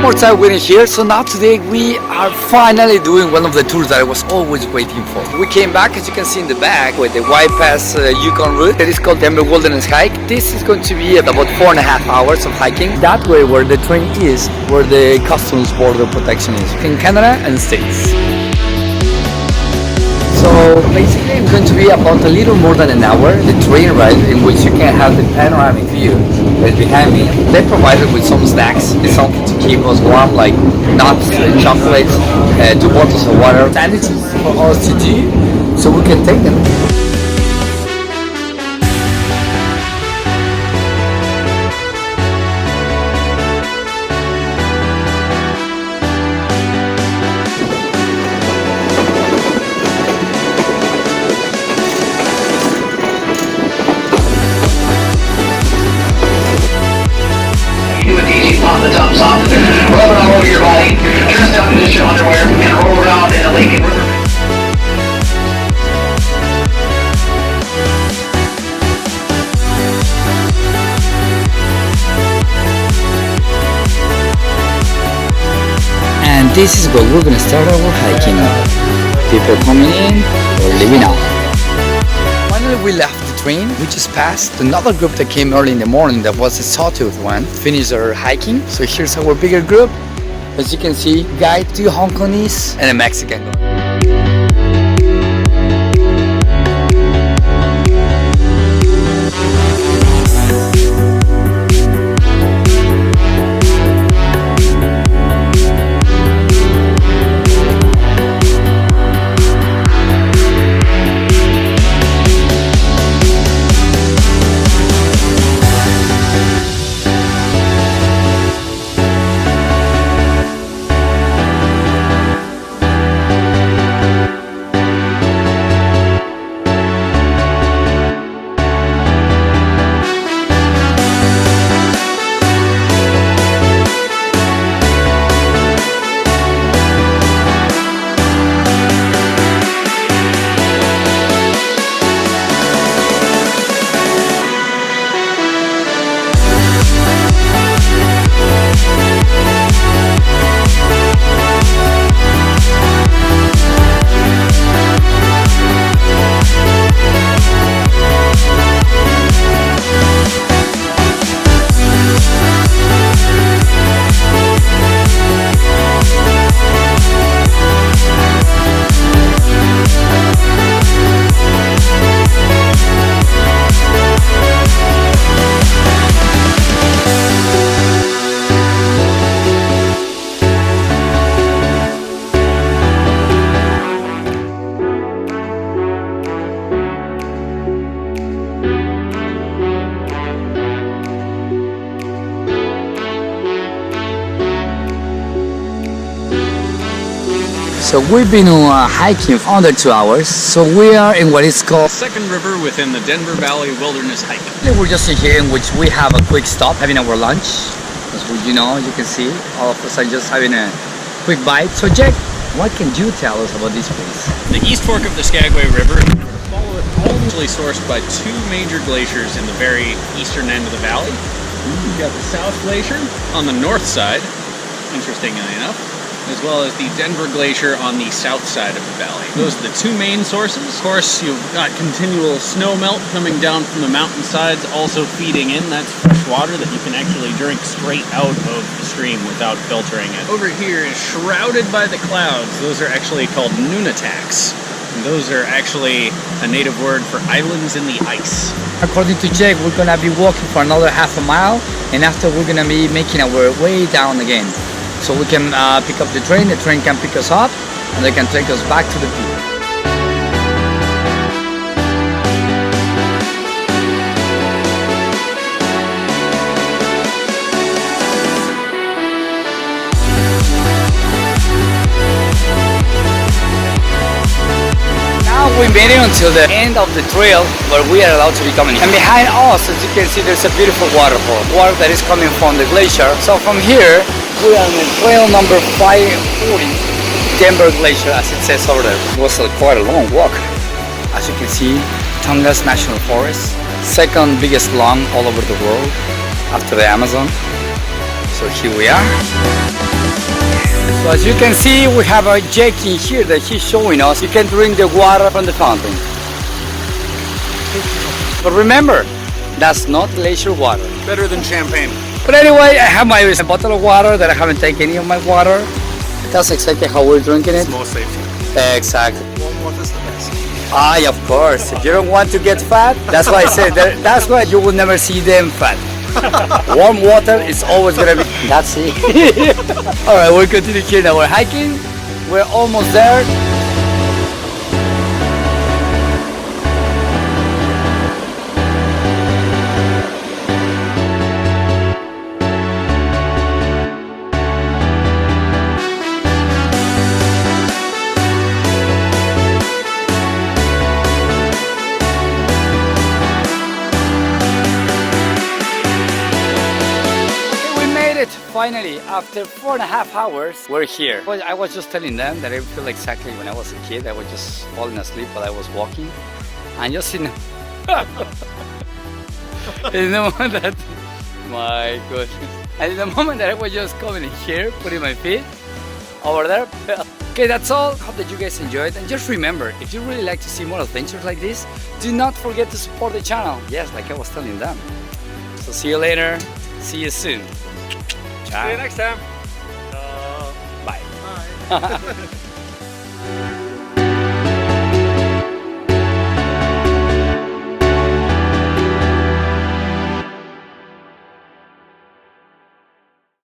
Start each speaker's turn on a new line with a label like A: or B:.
A: more time waiting here. So now today we are finally doing one of the tours that I was always waiting for. We came back, as you can see in the back, with the WhitePass Yukon route that is called Denver Wilderness Hike. This is going to be about 4.5 hours of hiking. That way where the train is, where the Customs Border Protection is in Canada and States. So basically it's going to be about a little more than an hour, the train ride in which you can have the panoramic view right behind me. They provided with some snacks, something to keep us warm like nuts, chocolates, 2 bottles of water. Sandwiches for us to do so we can take them.
B: On the top soft, roll it all over your body, dress down into your underwear, and roll around in a lake and river.
A: And this is where we're gonna start our hiking. People coming in or leaving out. Finally we left the train. We just passed another group that came early in the morning that was a sawtooth one. Finished their hiking. So here's our bigger group. As you can see, guy, 2 Hong Kongese and a Mexican guy. So we've been hiking for under 2 hours. So we are in what is called
C: second river within the Denver Valley Wilderness Hike.
A: We're just in here in which we have a quick stop having our lunch. As you know, you can see all of us are just having a quick bite. So Jack, what can you tell us about this place?
C: The East Fork of the Skagway River is sourced by 2 major glaciers in the very eastern end of the valley. You've got the South Glacier on the north side, interestingly enough, as well as the Denver Glacier on the south side of the valley. Those are the 2 main sources. Of course, you've got continual snow melt coming down from the mountainsides, also feeding in. That's fresh water that you can actually drink straight out of the stream without filtering it. Over here is shrouded by the clouds. Those are actually called nunataks. And those are actually a native word for islands in the ice.
A: According to Jake, we're gonna be walking for another half a mile, and after we're gonna be making our way down again. So we can pick up the train can pick us up, and they can take us back to the peak. We made it until the end of the trail where we are allowed to be coming. And behind us, as you can see, there's a beautiful waterfall. Water that is coming from the glacier. So from here, we are on trail number 540, Denver Glacier, as it says over there. It was quite a long walk. As you can see, Tongass National Forest, second biggest lung all over the world after the Amazon. So here we are. So as you can see, we have a jug in here that he's showing us. You can drink the water from the fountain. But remember, that's not glacier water.
C: Better than champagne.
A: But anyway, I have my bottle of water that I haven't taken any of my water. That's exactly how we're drinking it.
C: It's more safety.
A: Exactly.
C: Warm water's the best.
A: Ah, of course. If you don't want to get fat, that's why I said that's why you will never see them fat. Warm water is always gonna be. That's it. All right, we'll continue here now. We're hiking. We're almost there. Finally, after 4.5 hours, we're here. Well, I was just telling them that I feel exactly when I was a kid. I was just falling asleep while I was walking. And just in, in the moment that, my goodness. And in the moment that I was just coming in here, putting my feet over there. Okay, that's all. Hope that you guys enjoyed. And just remember, if you really like to see more adventures like this, do not forget to support the channel. Yes, like I was telling them. So see you later. See you soon. Ciao.
C: See you next time.
A: Bye.
C: Bye.